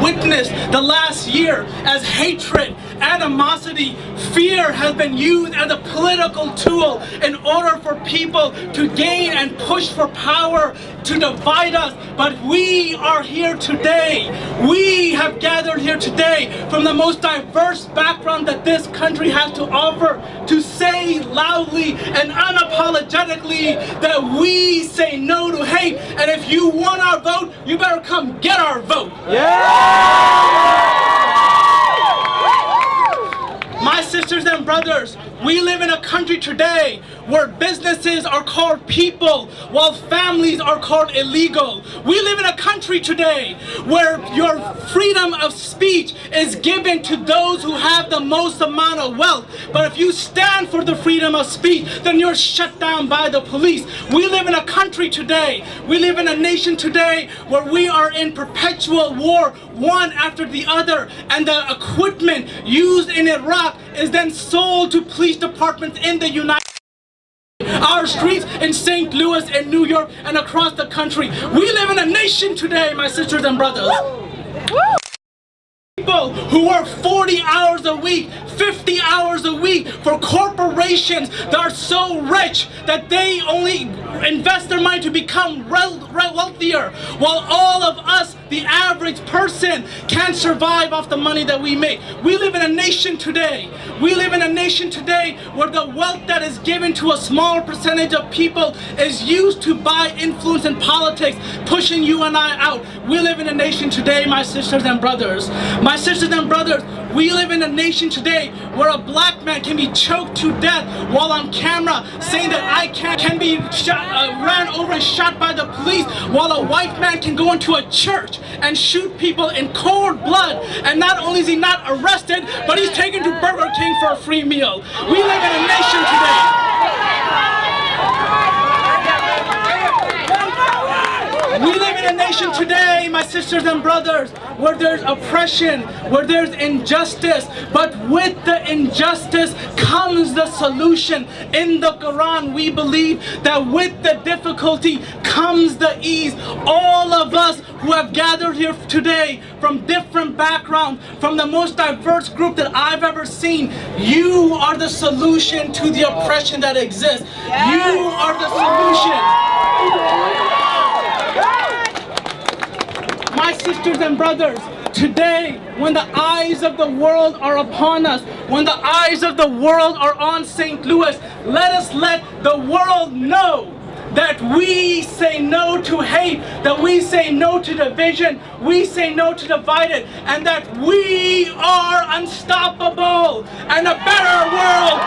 witnessed the last year as hatred, animosity, fear has been used as a political tool in order for people to gain and push for power to divide us. But we are here today. We have gathered here today from the most diverse background that this country has to offer to say loudly and unapologetically that we say no to hate. And if you want our vote, you better come get our vote. My sisters and brothers, we live in a country today where businesses are called people while families are called illegal. We live in a country today where your freedom of speech is given to those who have the most amount of wealth. But if you stand for the freedom of speech, then you're shut down by the police. We live in a country today, we live in a nation today where we are in perpetual war, one after the other, and the equipment used in Iraq is then sold to police departments in the United States. Our streets in St. Louis and New York and across the country. We live in a nation today, my sisters and brothers. People who work 40 hours a week, 50 hours a week for corporations that are so rich that they only invest their money to become wealthier, while all of us, the average person, can't survive off the money that we make. We live in a nation today. We live in a nation today where the wealth that is given to a small percentage of people is used to buy influence in politics, pushing you and I out. We live in a nation today, my sisters and brothers. My sisters and brothers, we live in a nation today where a black man can be choked to death while on camera saying that I can be ran over and shot by the police, while a white man can go into a church and shoot people in cold blood, and not only is he not arrested, but he's taken to Burger King for a free meal. We live in a nation today. We live in a nation today, my sisters and brothers, where there's oppression, where there's injustice, but with the injustice comes the solution. In the Quran, we believe that with the difficulty comes the ease. All of us who have gathered here today from different backgrounds, from the most diverse group that I've ever seen, you are the solution to the oppression that exists. You are the solution. My sisters and brothers, today, when the eyes of the world are upon us, when the eyes of the world are on St. Louis, let us let the world know that we say no to hate, that we say no to division, we say no to divided, and that we are unstoppable, and a better world